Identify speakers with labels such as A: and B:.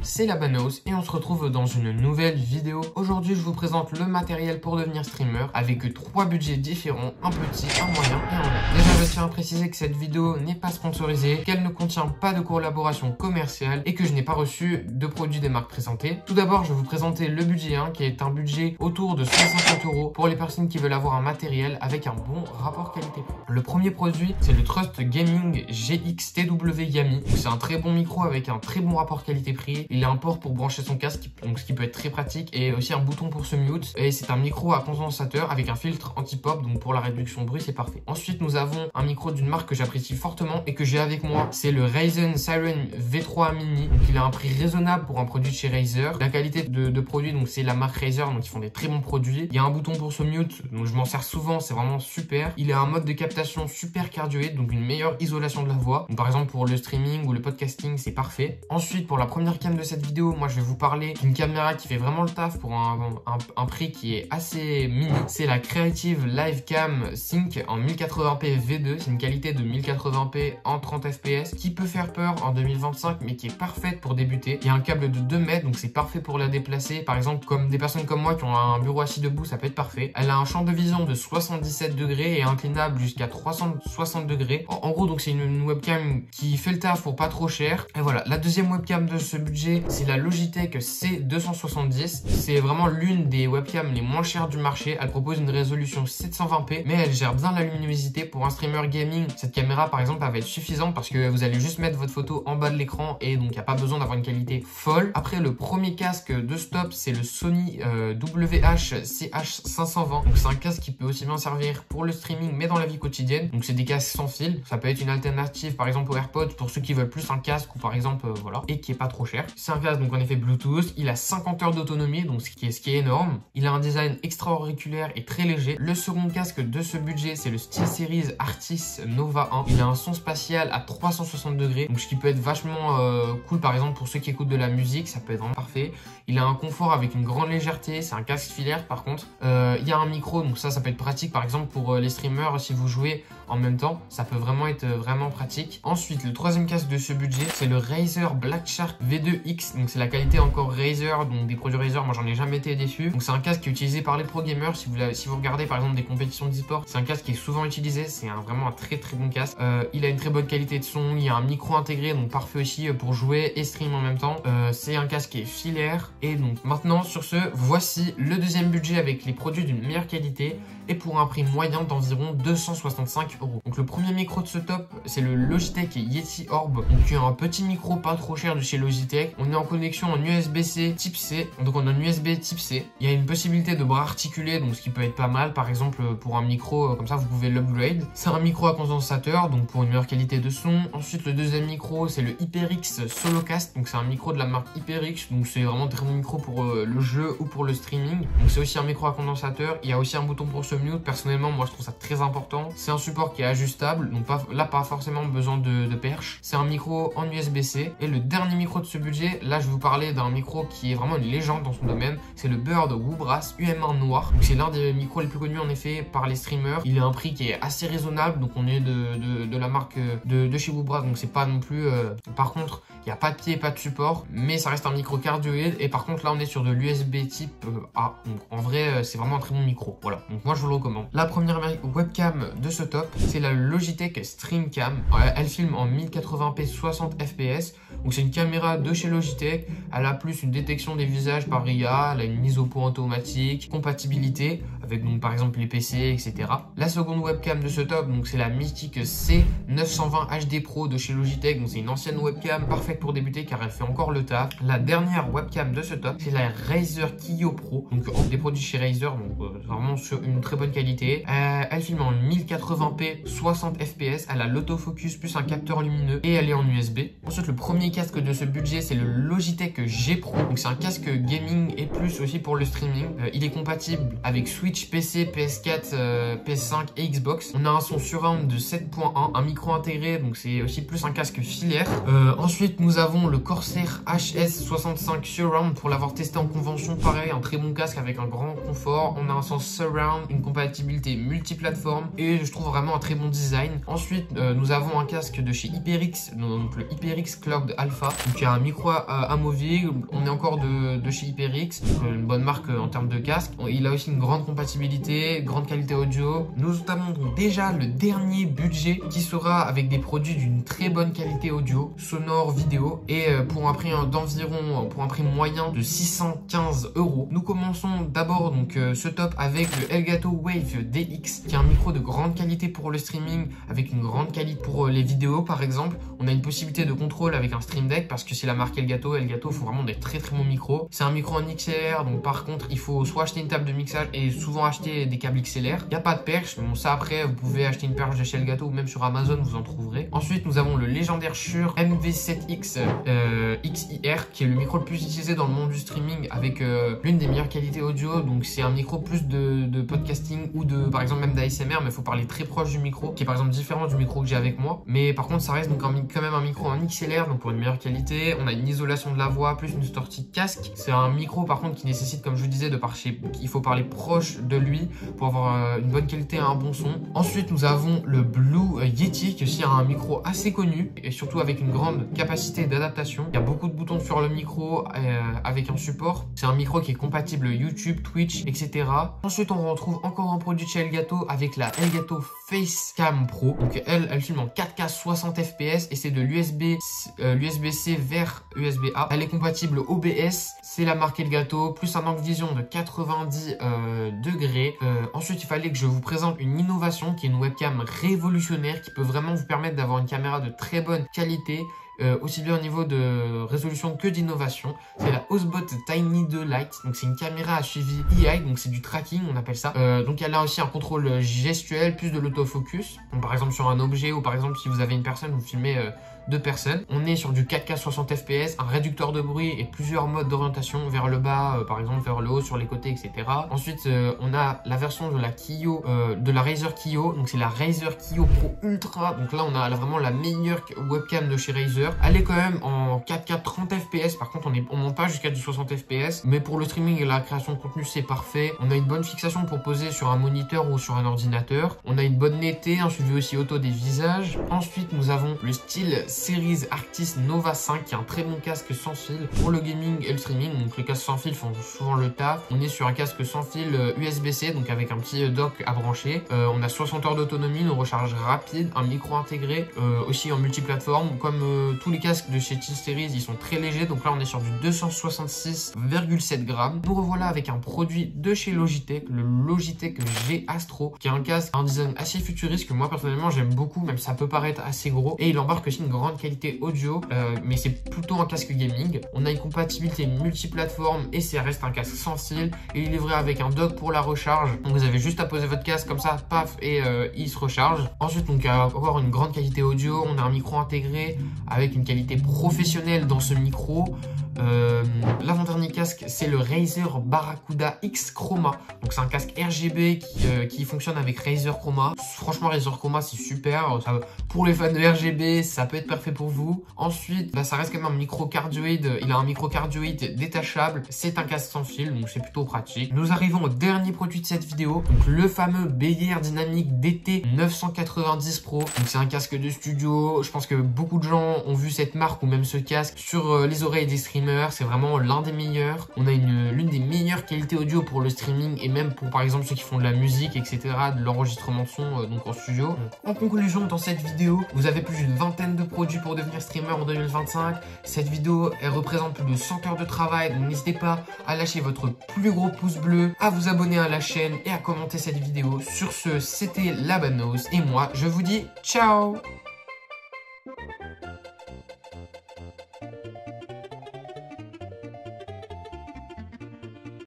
A: c'est Labanos et on se retrouve dans une nouvelle vidéo. Aujourd'hui, je vous présente le matériel pour devenir streamer avec 3 budgets différents, un petit, un moyen et un long. Déjà, je tiens à préciser que cette vidéo n'est pas sponsorisée, qu'elle ne contient pas de collaboration commerciale et que je n'ai pas reçu de produits des marques présentées. Tout d'abord, je vais vous présenter le budget 1 qui est un budget autour de 150 € pour les personnes qui veulent avoir un matériel avec un bon rapport qualité-prix. Le premier produit, c'est le Trust Gaming GX-TW Yami. C'est un très bon micro avec un très bon rapport qualité-prix. Il a un port pour brancher son casque, donc ce qui peut être très pratique, et aussi un bouton pour se mute. Et c'est un micro à condensateur avec un filtre anti-pop, donc pour la réduction de bruit, c'est parfait. Ensuite, nous avons un micro d'une marque que j'apprécie fortement et que j'ai avec moi. C'est le Ryzen Siren V3 Mini. Donc il a un prix raisonnable pour un produit de chez Razer. La qualité de produit, donc c'est la marque Razer, donc ils font des très bons produits. Il y a un bouton pour se mute, donc je m'en sers souvent, c'est vraiment super. Il a un mode de captation super cardioïde, donc une meilleure isolation de la voix. Donc, par exemple pour le streaming ou le podcasting, c'est parfait. Ensuite, pour la première cam de cette vidéo, moi je vais vous parler d'une caméra qui fait vraiment le taf pour un prix qui est assez mini. C'est la Creative Live Cam Sync en 1080p V2. C'est une qualité de 1080p en 30 fps qui peut faire peur en 2025, mais qui est parfaite pour débuter. Il y a un câble de 2 mètres, donc c'est parfait pour la déplacer. Par exemple, comme des personnes comme moi qui ont un bureau assis debout, ça peut être parfait. Elle a un champ de vision de 77 degrés et inclinable jusqu'à 360 degrés. En gros, donc c'est une webcam qui fait le taf pour pas trop cher. Et voilà, la deuxième webcam de ce budget, c'est la Logitech C270. C'est vraiment l'une des webcams les moins chères du marché. Elle propose une résolution 720p, mais elle gère bien la luminosité. Pour un streamer gaming, cette caméra par exemple, elle va être suffisante parce que vous allez juste mettre votre photo en bas de l'écran et donc il n'y a pas besoin d'avoir une qualité folle. Après, le premier casque de stop, c'est le Sony WH-CH520. Donc c'est un casque qui peut aussi bien servir pour le streaming, mais dans la vie quotidienne. Donc c'est des casques sans fil. Ça peut être une alternative par exemple aux AirPods pour ceux qui veulent plus un casque ou par exemple voilà, et qui est pas trop cher. C'est un casque donc en effet Bluetooth. Il a 50 heures d'autonomie, donc ce qui est énorme. Il a un design extra-auriculaire et très léger. Le second casque de ce budget, c'est le SteelSeries Artis Nova 1. Il a un son spatial à 360 degrés, donc ce qui peut être vachement cool par exemple pour ceux qui écoutent de la musique, ça peut être vraiment parfait. Il a un confort avec une grande légèreté. C'est un casque filaire par contre. Il y a un micro, donc ça peut être pratique par exemple pour les streamers si vous jouez en même temps, ça peut vraiment être vraiment pratique. Ensuite, le troisième casque de ce budget, c'est le Razer Black Shark V2X. Donc c'est la qualité encore Razer, donc des produits Razer, moi j'en ai jamais été déçu. Donc c'est un casque qui est utilisé par les pro gamers. Si vous regardez par exemple des compétitions d'e-sport, c'est un casque qui est souvent utilisé. C'est vraiment un très bon casque. Il a une très bonne qualité de son. Il y a un micro intégré, donc parfait aussi pour jouer et stream en même temps. C'est un casque qui est filaire. Et donc maintenant sur ce, voici le deuxième budget avec les produits d'une meilleure qualité et pour un prix moyen d'environ 265 €. Donc le premier micro de ce top, c'est le Logitech Yeti Orb. Donc un petit micro pas trop cher de chez Logitech. On est en connexion en USB-C type C. Donc on a un USB type C. Il y a une possibilité de bras articulés, donc ce qui peut être pas mal. Par exemple pour un micro comme ça, vous pouvez l'upgrade. C'est un micro à condensateur, donc pour une meilleure qualité de son. Ensuite le deuxième micro, c'est le HyperX Solocast. Donc c'est un micro de la marque HyperX. Donc c'est vraiment très bon micro pour le jeu ou pour le streaming. Donc c'est aussi un micro à condensateur. Il y a aussi un bouton pour se mute. Personnellement, moi je trouve ça très important. C'est un support qui est ajustable, donc pas forcément besoin de perche. C'est un micro en USB-C. Et le dernier micro de ce budget, là je vais vous parler d'un micro qui est vraiment une légende dans son domaine. C'est le Bird Woobras UM1 noir. C'est l'un des micros les plus connus en effet par les streamers. Il a un prix qui est assez raisonnable, donc on est de la marque de chez Woobras, donc c'est pas non plus par contre il n'y a pas de pied, pas de support, mais ça reste un micro cardioïde. Et par contre là on est sur de l'USB type A, donc en vrai c'est vraiment un très bon micro. Voilà, donc moi je vous le recommande. La première webcam de ce top, c'est la Logitech Streamcam. Elle filme en 1080p 60 fps. Donc c'est une caméra de chez Logitech. Elle a plus une détection des visages par IA. Elle a une mise au point automatique, compatibilité avec donc par exemple les PC, etc. La seconde webcam de ce top, donc c'est la mythique C920 HD Pro de chez Logitech. Donc c'est une ancienne webcam parfaite pour débuter car elle fait encore le taf. La dernière webcam de ce top, c'est la Razer Kiyo Pro. Donc des produits chez Razer, donc vraiment sur une très bonne qualité. Elle filme en 1080p 60 fps. Elle a l'autofocus plus un capteur lumineux et elle est en USB. Ensuite, le premier casque de ce budget, c'est le Logitech G Pro. Donc c'est un casque gaming et plus aussi pour le streaming. Il est compatible avec Switch Switch, PC, PS4, PS5 et Xbox. On a un son surround de 7.1, un micro intégré, donc c'est aussi plus un casque filaire. Ensuite, nous avons le Corsair HS65 Surround pour l'avoir testé en convention. Pareil, un très bon casque avec un grand confort. On a un son surround, une compatibilité multiplateforme et je trouve vraiment un très bon design. Ensuite, nous avons un casque de chez HyperX, donc le HyperX Cloud Alpha. Donc il y a un micro amovible. On est encore de chez HyperX, une bonne marque en termes de casque. Il a aussi une grande compatibilité, grande qualité audio. Nous avons donc déjà le dernier budget qui sera avec des produits d'une très bonne qualité audio, sonore, vidéo et pour un prix moyen de 615 €. Nous commençons d'abord donc ce top avec le Elgato Wave DX qui est un micro de grande qualité pour le streaming avec une grande qualité pour les vidéos par exemple. On a une possibilité de contrôle avec un Stream Deck parce que c'est la marque Elgato. Elgato font vraiment des très bons micros. C'est un micro en XLR, donc par contre il faut soit acheter une table de mixage et souvent acheter des câbles XLR. Il n'y a pas de perche, mais bon ça après vous pouvez acheter une perche de chez Elgato ou même sur Amazon vous en trouverez. Ensuite nous avons le légendaire Shure MV7X XIR qui est le micro le plus utilisé dans le monde du streaming avec l'une des meilleures qualités audio. Donc c'est un micro plus de podcasting ou de par exemple même d'ASMR, mais il faut parler très proche du micro qui est par exemple différent du micro que j'ai avec moi. Mais par contre ça reste donc quand même un micro en XLR, donc pour une meilleure qualité. On a une isolation de la voix plus une sortie casque. C'est un micro par contre qui nécessite, comme je vous disais, il faut parler proche de lui pour avoir une bonne qualité et un bon son. Ensuite nous avons le Blue Yeti qui est aussi un micro assez connu et surtout avec une grande capacité d'adaptation. Il y a beaucoup de boutons sur le micro avec un support. C'est un micro qui est compatible YouTube, Twitch, etc. Ensuite on retrouve encore un produit de chez Elgato avec la Elgato Facecam Pro. Donc elle filme en 4K 60 fps et c'est de l'USB-C vers USB-A. Elle est compatible OBS, c'est la marque Elgato, plus un angle vision de 90 degrés. Ensuite il fallait que je vous présente une innovation qui est une webcam révolutionnaire qui peut vraiment vous permettre d'avoir une caméra de très bonne qualité. Aussi bien au niveau de résolution que d'innovation. C'est la Osbot Tiny 2 Lite. Donc c'est une caméra à suivi EI, donc c'est du tracking on appelle ça. Donc elle a aussi un contrôle gestuel plus de l'autofocus. Donc par exemple sur un objet ou par exemple si vous avez une personne, vous filmez deux personnes. On est sur du 4K 60 fps, un réducteur de bruit et plusieurs modes d'orientation vers le bas, par exemple vers le haut, sur les côtés, etc. Ensuite, on a la version de la Kiyo, de la Razer Kiyo. Donc c'est la Razer Kiyo Pro Ultra. Donc là, on a vraiment la meilleure webcam de chez Razer. Elle est quand même en 4K 30 fps. Par contre, on monte pas jusqu'à du 60 fps. Mais pour le streaming et la création de contenu, c'est parfait. On a une bonne fixation pour poser sur un moniteur ou sur un ordinateur. On a une bonne netteté, un suivi aussi auto des visages. Ensuite, nous avons le style Series Arctis Nova 5 qui est un très bon casque sans fil pour le gaming et le streaming. Donc les casques sans fil font souvent le taf. On est sur un casque sans fil USB-C, donc avec un petit dock à brancher. On a 60 heures d'autonomie, une recharge rapide, un micro intégré, aussi en multiplateforme. Comme tous les casques de chez T-Series, ils sont très légers. Donc là on est sur du 266,7 grammes. Nous revoilà avec un produit de chez Logitech, le Logitech G Astro, qui est un casque, un design assez futuriste que moi personnellement j'aime beaucoup, même si ça peut paraître assez gros. Et il embarque aussi une grande qualité audio, mais c'est plutôt un casque gaming. On a une compatibilité multiplateforme et ça reste un casque sans fil. Et il est livré avec un dock pour la recharge. Donc vous avez juste à poser votre casque comme ça, paf, et il se recharge. Ensuite, donc avoir une grande qualité audio, on a un micro intégré avec une qualité professionnelle dans ce micro. L'avant-dernier casque, c'est le Razer Barracuda X Chroma. Donc c'est un casque RGB qui fonctionne avec Razer Chroma. Franchement, Razer Chroma c'est super. Pour les fans de RGB, ça peut être parfait pour vous. Ensuite, ça reste quand même un micro cardioïde. Il a un micro cardioïde détachable. C'est un casque sans fil, donc c'est plutôt pratique. Nous arrivons au dernier produit de cette vidéo. Donc le fameux Beyer Dynamic DT 990 Pro. Donc c'est un casque de studio. Je pense que beaucoup de gens ont vu cette marque ou même ce casque sur les oreilles des streamers. C'est vraiment l'un des meilleurs. On a l'une des meilleures qualités audio pour le streaming et même pour par exemple ceux qui font de la musique, etc., de l'enregistrement de son donc en studio. En conclusion, dans cette vidéo, vous avez plus d'une vingtaine de produits pour devenir streamer en 2025. Cette vidéo, elle représente plus de 100 heures de travail, donc n'hésitez pas à lâcher votre plus gros pouce bleu, à vous abonner à la chaîne et à commenter cette vidéo. Sur ce, c'était la Banose et moi, je vous dis ciao.